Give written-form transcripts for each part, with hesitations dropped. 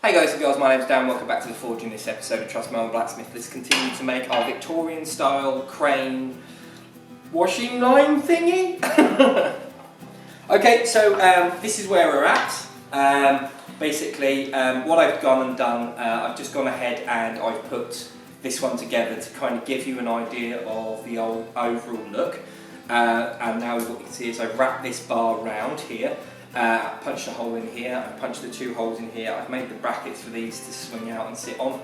Hey guys and girls, my name's Dan, welcome back to the Forge. In this episode of Trust My Blacksmith, let's continue to make our Victorian style crane washing line thingy. Okay, so this is where we're at. Basically, what I've gone and done, I've just gone ahead and I've put this one together to kind of give you an idea of the overall look. And now what you can see is I've wrapped this bar round here. I punched a hole in here, I've punched the two holes in here, I've made the brackets for these to swing out and sit on,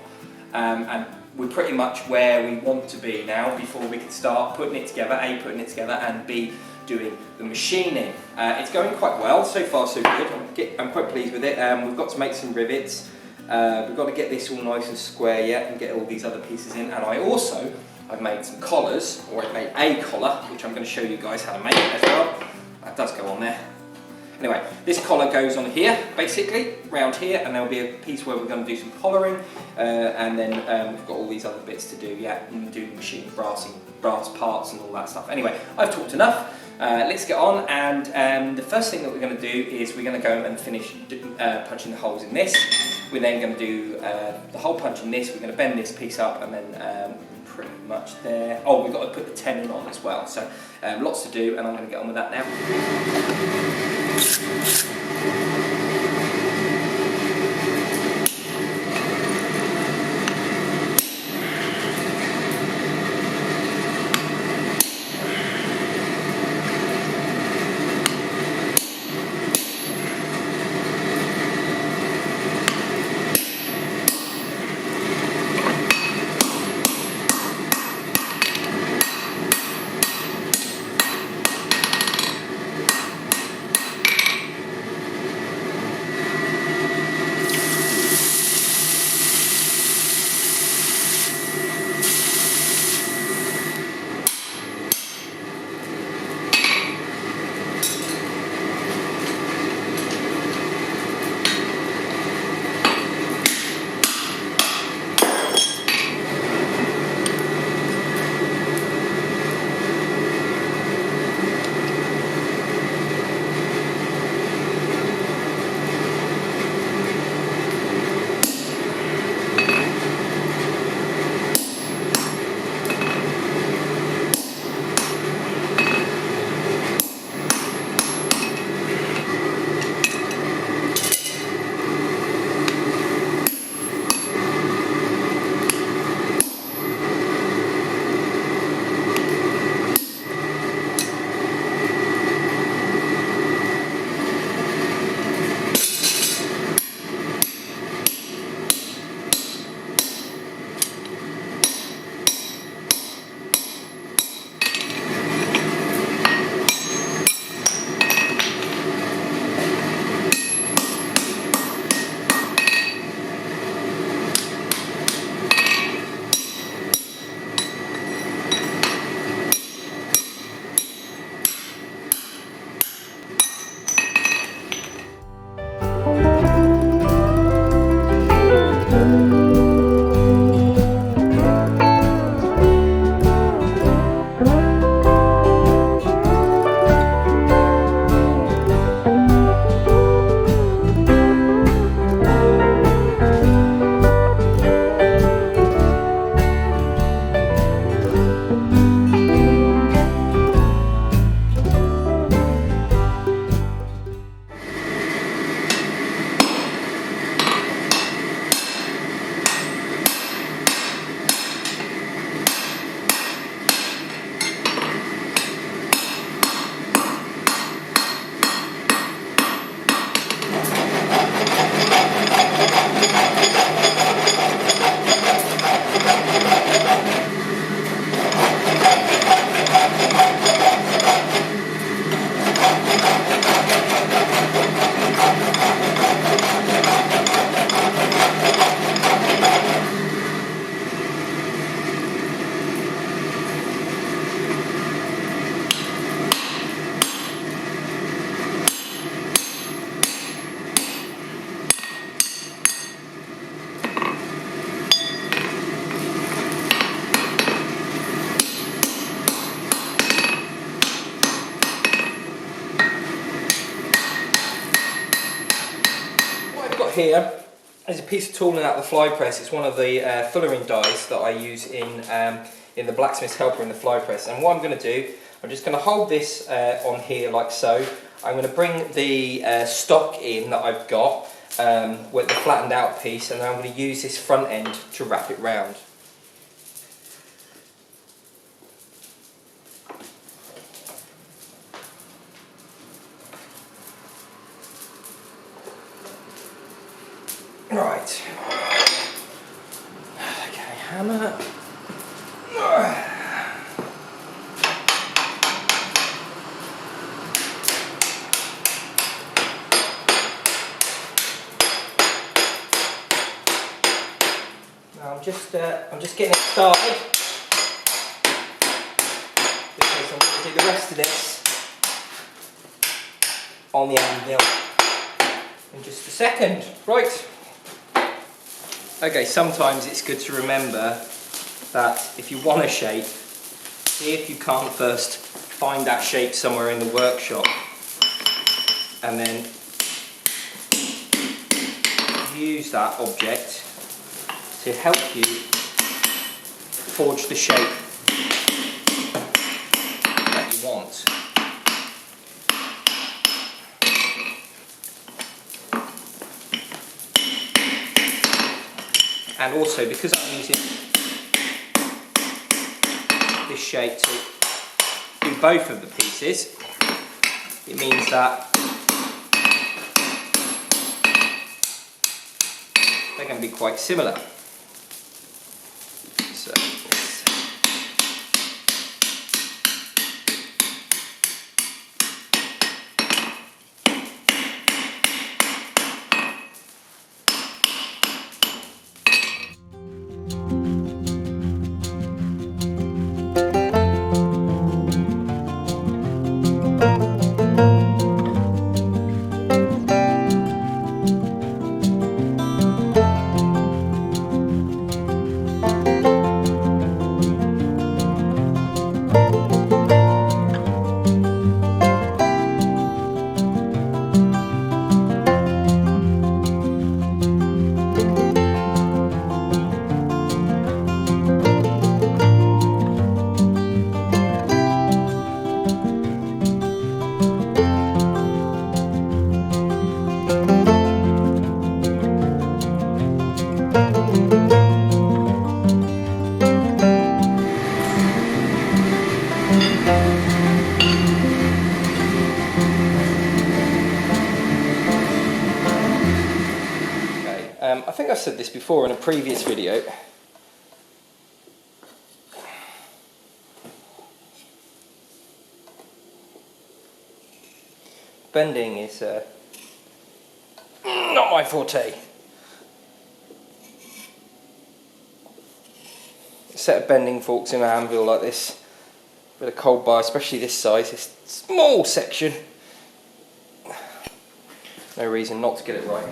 and we're pretty much where we want to be now before we can start putting it together, A, putting it together, and B, doing the machining. It's going quite well, so far so good. I'm quite pleased with it. We've got to make some rivets, we've got to get this all nice and square yet and get all these other pieces in, and I've made some collars, or I've made a collar, which I'm going to show you guys how to make as well. That does go on there. Anyway, this collar goes on here, basically, round here, and there'll be a piece where we're going to do some collaring, and then we've got all these other bits to do, and do machine brass parts and all that stuff. Anyway, I've talked enough, let's get on, and the first thing that we're going to do is we're going to go and finish punching the holes in this. We're then going to do the hole punch in this, we're going to bend this piece up, and then pretty much there. Oh, we've got to put the tenon on as well, so lots to do, and I'm going to get on with that now. here There's a piece of tooling out the fly press. It's one of the fullerene dies that I use in the Blacksmith helper in the fly press. And what I'm going to do, I'm just going to hold this on here like so. I'm going to bring the stock in that I've got with the flattened out piece, and then I'm going to use this front end to wrap it round. Right. Okay, hammer. Now I'm just getting it started because I'm going to do the rest of this on the anvil in just a second. Right. Okay, sometimes it's good to remember that if you want a shape, see if you can't first find that shape somewhere in the workshop, and then use that object to help you forge the shape that you want. And also, because I'm using this shape to do both of the pieces, it means that they're going to be quite similar. So, I think I said this before in a previous video. Bending is not my forte. A set of bending forks in an anvil like this, with a cold bar, especially this size, this small section. No reason not to get it right.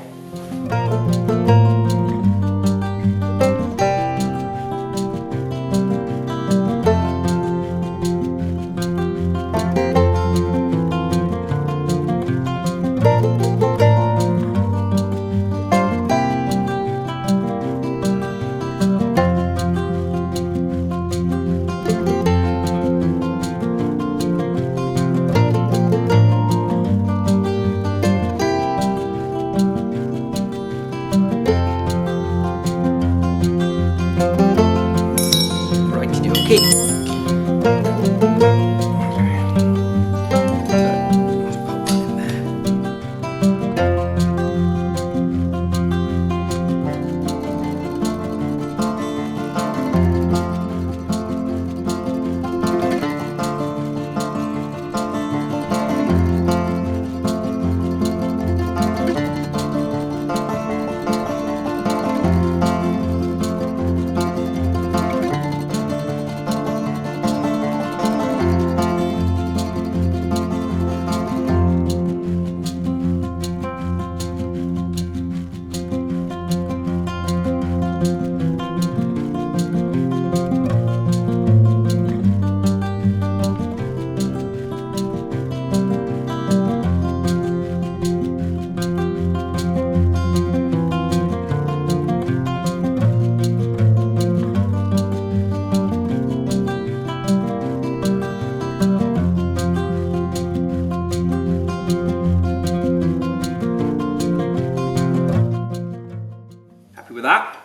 with that.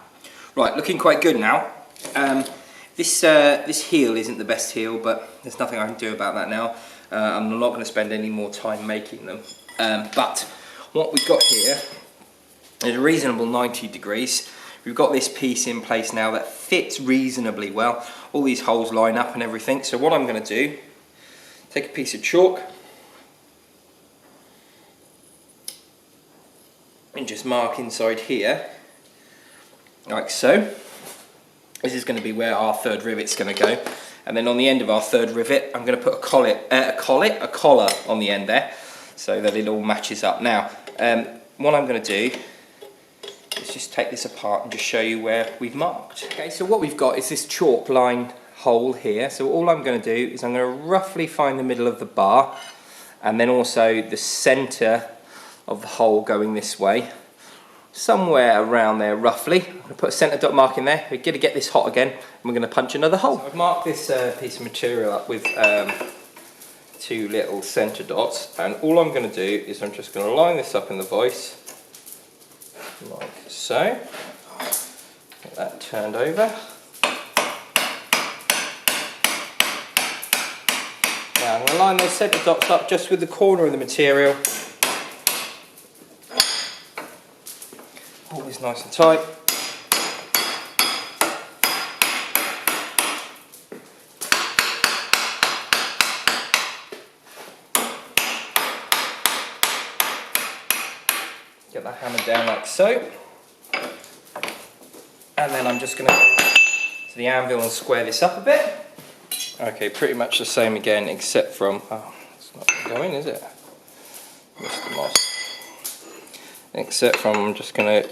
Right, looking quite good now. This heel isn't the best heel, but there's nothing I can do about that now. I'm not going to spend any more time making them. But what we've got here is a reasonable 90 degrees. We've got this piece in place now that fits reasonably well. All these holes line up and everything. So what I'm going to do, take a piece of chalk and just mark inside here, like so. This is going to be where our third rivet's going to go, and then on the end of our third rivet I'm going to put a collar on the end there, so that it all matches up. Now what I'm going to do is just take this apart and just show you where we've marked. Okay, so what we've got is this chalk line hole here, so all I'm going to do is I'm going to roughly find the middle of the bar, and then also the centre of the hole going this way, somewhere around there roughly. I'm going to put a centre dot mark in there. We're going to get this hot again and we're going to punch another hole. So I've marked this piece of material up with 2 little centre dots, and all I'm going to do is I'm just going to line this up in the vise like so. Get that turned over. Now I'm going to line those centre dots up just with the corner of the material. Hold this nice and tight. Get that hammered down like so. And then I'm just going to go to the anvil and square this up a bit. Okay, pretty much the same again, except from, oh, it's not going, is it? Mr. Moss. Except from I'm just going to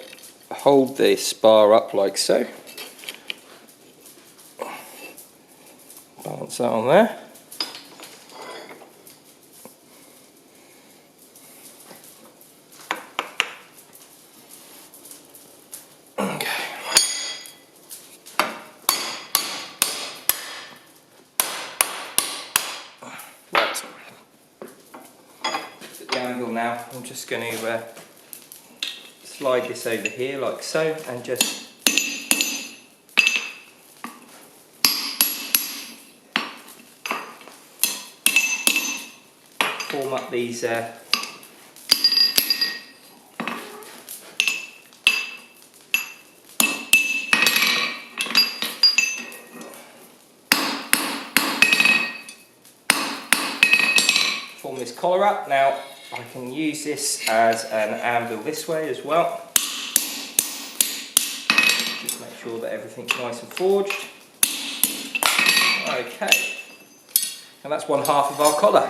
hold this bar up like so. Balance that on there. Okay. Right. At the angle now, I'm just going to slide this over here like so, and just form up these form this collar up. Now I can use this as an anvil this way as well. Just make sure that everything's nice and forged. Okay, and that's 1/2 of our collar.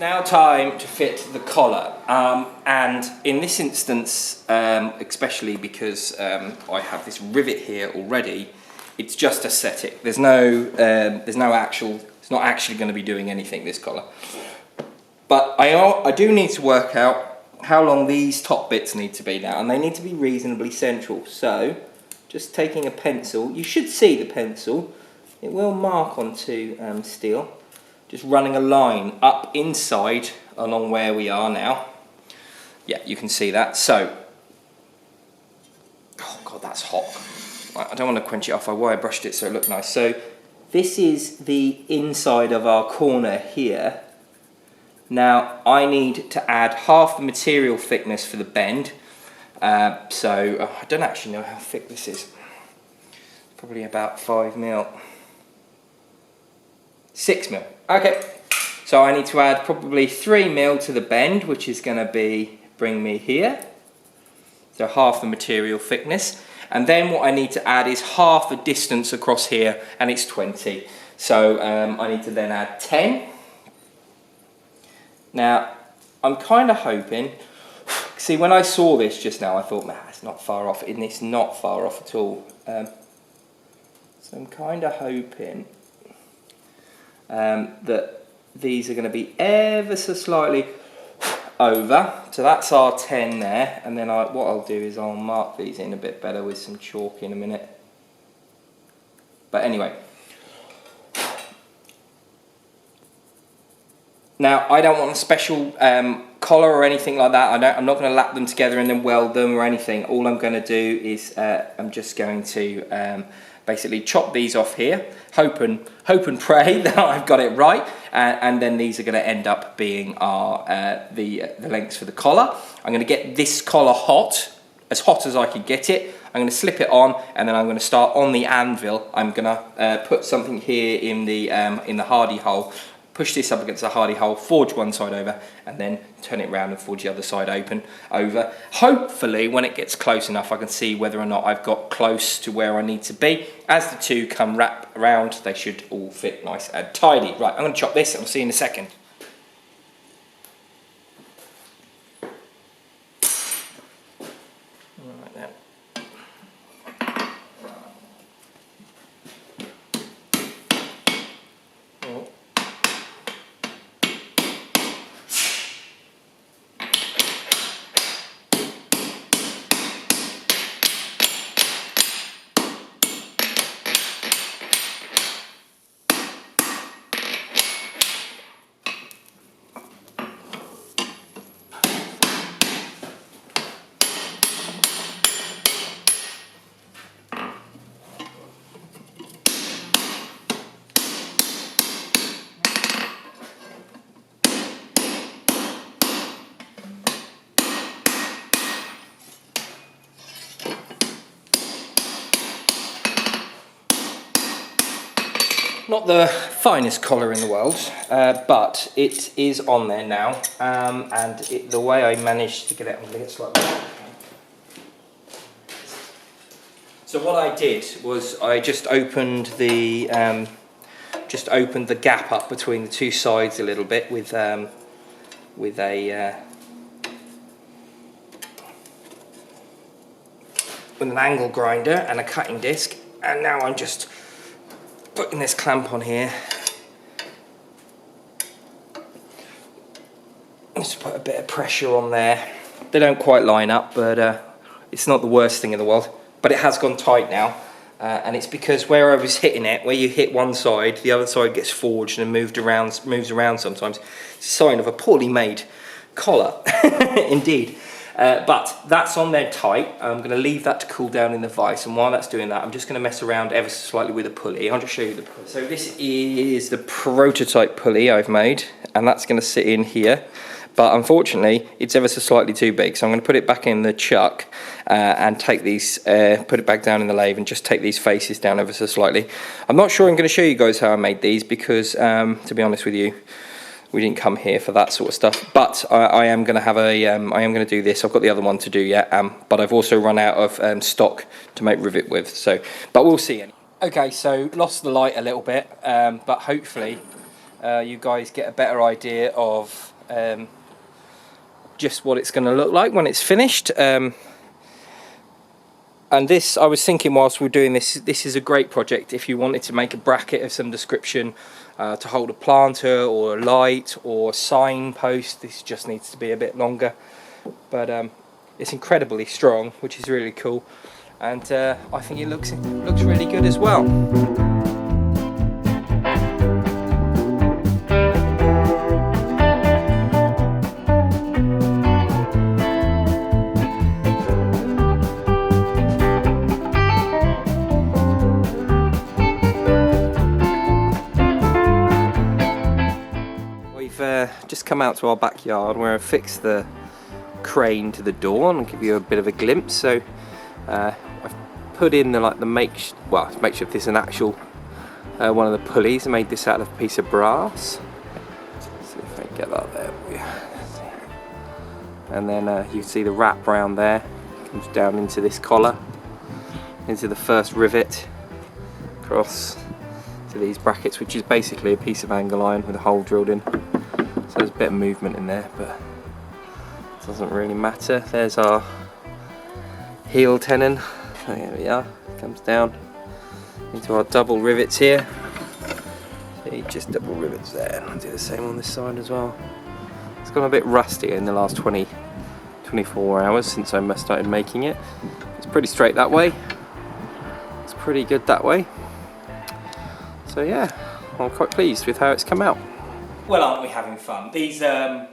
now time to fit the collar, and in this instance, especially because I have this rivet here already, it's just aesthetic. There's no actual, it's not actually going to be doing anything, this collar. But I do need to work out how long these top bits need to be now, and they need to be reasonably central. So, just taking a pencil, you should see the pencil, it will mark onto steel. Just running a line up inside along where we are now. Yeah, you can see that. So, oh God, that's hot. Right, I don't want to quench it off. I wire brushed it so it looked nice. So, this is the inside of our corner here. Now, I need to add half the material thickness for the bend. I don't actually know how thick this is. Probably about 5 mil. 6 mil. Okay, so I need to add probably 3 mil to the bend, which is going to bring me here. So half the material thickness. And then what I need to add is half the distance across here, and it's 20. So I need to then add 10. Now, I'm kind of hoping, see, when I saw this just now, I thought, man, it's not far off, and it's not far off at all. So I'm kind of hoping that these are going to be ever so slightly over. So that's our 10 there, and then what I'll do is I'll mark these in a bit better with some chalk in a minute. But anyway, now I don't want a special collar or anything like that. I'm not going to lap them together and then weld them or anything. All I'm going to do is I'm just going to basically chop these off here, hope and pray that I've got it right, and then these are going to end up being our the lengths for the collar. I'm going to get this collar as hot as I can get it. I'm going to slip it on, and then I'm going to start on the anvil. I'm going to put something here in the hardy hole, push this up against the hardy hole, forge one side over, and then turn it round and forge the other side over. Hopefully, when it gets close enough, I can see whether or not I've got close to where I need to be. As the two come wrap around, they should all fit nice and tidy. Right, I'm going to chop this, and I'll see you in a second. Right then. Not the finest collar in the world, but it is on there now, and the way I managed to get it, I'm going to get slightly. So what I did was I just opened the gap up between the two sides a little bit with an angle grinder and a cutting disc, and now I'm just putting this clamp on here. Just put a bit of pressure on there. They don't quite line up, but it's not the worst thing in the world. But it has gone tight now, and it's because where I was hitting it, where you hit one side, the other side gets forged and moves around sometimes. It's a sign of a poorly made collar, indeed. But that's on there tight. I'm going to leave that to cool down in the vise, and while that's doing that, I'm just going to mess around ever so slightly with a pulley. I'll just show you the pulley. So this is the prototype pulley I've made, and that's going to sit in here. But unfortunately, it's ever so slightly too big, so I'm going to put it back in the chuck and take these, put it back down in the lathe and just take these faces down ever so slightly. I'm not sure I'm going to show you guys how I made these because, to be honest with you, we didn't come here for that sort of stuff. But I am going to have I am going to do this. I've got the other one to do yet, but I've also run out of stock to make rivet with. So, but we'll see. Okay, so lost the light a little bit, but hopefully you guys get a better idea of just what it's going to look like when it's finished. And this, I was thinking whilst we're doing this, this is a great project if you wanted to make a bracket of some description to hold a planter or a light or a signpost. This just needs to be a bit longer, but it's incredibly strong, which is really cool, and I think it looks really good as well. Just come out to our backyard where I've fixed the crane to the door, and I'll give you a bit of a glimpse. So I've put in the makeshift. This is an actual one of the pulleys. I made this out of a piece of brass. Let's see if I can get that there. And then you can see the wrap around there comes down into this collar, into the first rivet, across to these brackets, which is basically a piece of angle iron with a hole drilled in. So there's a bit of movement in there, but it doesn't really matter. There's our heel tenon. So here we are. It comes down into our double rivets here. See, just double rivets there. I'll do the same on this side as well. It's gone a bit rusty in the last 24 hours since I started making it. It's pretty straight that way. It's pretty good that way. So yeah, I'm quite pleased with how it's come out. Well, aren't we having fun? These are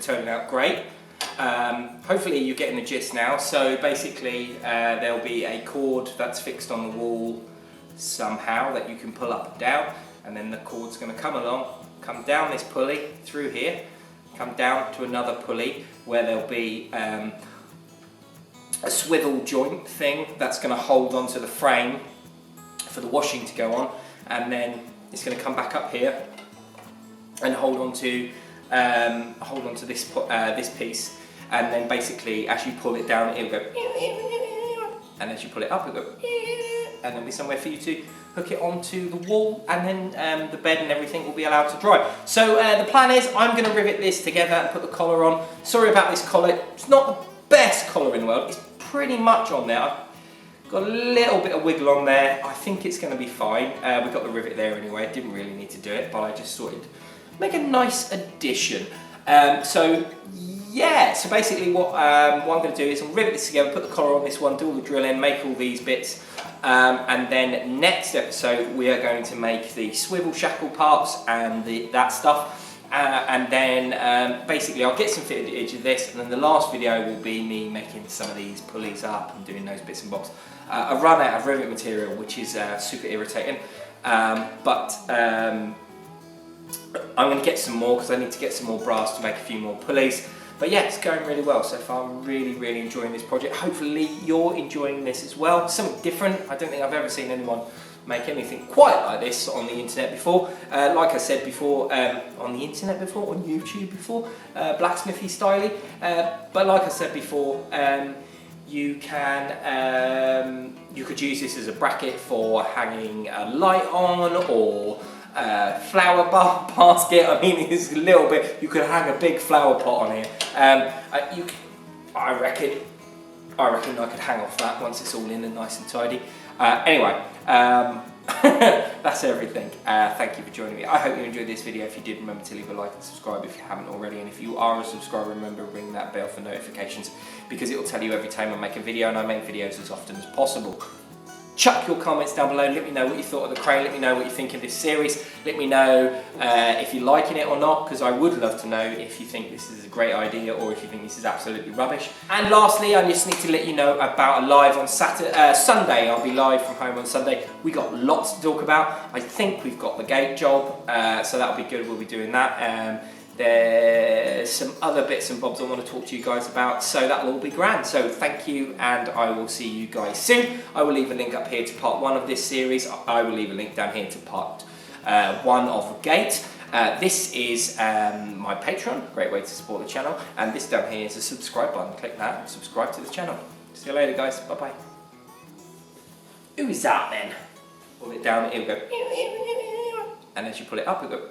turning out great. Hopefully you're getting the gist now. So basically there'll be a cord that's fixed on the wall somehow that you can pull up and down, and then the cord's going to come along, come down this pulley through here, come down to another pulley where there'll be a swivel joint thing that's going to hold onto the frame for the washing to go on, and then it's going to come back up here and hold on to this piece, and then basically as you pull it down it'll go, and as you pull it up it'll go, and there'll be somewhere for you to hook it onto the wall, and then the bed and everything will be allowed to dry. So the plan is I'm going to rivet this together and put the collar on. Sorry about this collar, it's not the best collar in the world, it's pretty much on there. I've got a little bit of wiggle on there. I think it's going to be fine. We've got the rivet there anyway, didn't really need to do it, but I just thought it'd make a nice addition. So yeah, so basically what I'm going to do is I'll rivet this together, put the collar on this one, do all the drilling, make all these bits, and then next episode we are going to make the swivel shackle parts and that stuff, and then basically I'll get some footage of this, and then the last video will be me making some of these pulleys up and doing those bits and bobs. I've run out of rivet material, which is super irritating, but I'm going to get some more because I need to get some more brass to make a few more pulleys. But yeah, it's going really well so far. I'm really enjoying this project. Hopefully you're enjoying this as well. Something different. I don't think I've ever seen anyone make anything quite like this on the internet before. Like I said before, on the internet before, on YouTube before, blacksmithy styly. But like I said before, you could use this as a bracket for hanging a light on, or flower basket. I mean, it's a little bit, you could hang a big flower pot on here. I reckon I could hang off that once it's all in and nice and tidy. Anyway, that's everything. Thank you for joining me. I hope you enjoyed this video. If you did, remember to leave a like and subscribe if you haven't already, and if you are a subscriber, remember to ring that bell for notifications, because it will tell you every time I make a video, and I make videos as often as possible. Chuck your comments down below, let me know what you thought of the crane, let me know what you think of this series, let me know if you're liking it or not, because I would love to know if you think this is a great idea or if you think this is absolutely rubbish. And lastly, I just need to let you know about a live on Sunday. I'll be live from home on Sunday. We got lots to talk about. I think we've got the gate job, so that'll be good, we'll be doing that. There's some other bits and bobs I want to talk to you guys about, so that will all be grand. So thank you, and I will see you guys soon. I will leave a link up here to part 1 of this series. I will leave a link down here to part 1 of the gate. This is my Patreon, great way to support the channel, and this down here is a subscribe button. Click that and subscribe to the channel. See you later, guys. Bye bye. Who is that then? Pull it down, it'll go, and as you pull it up, it'll go.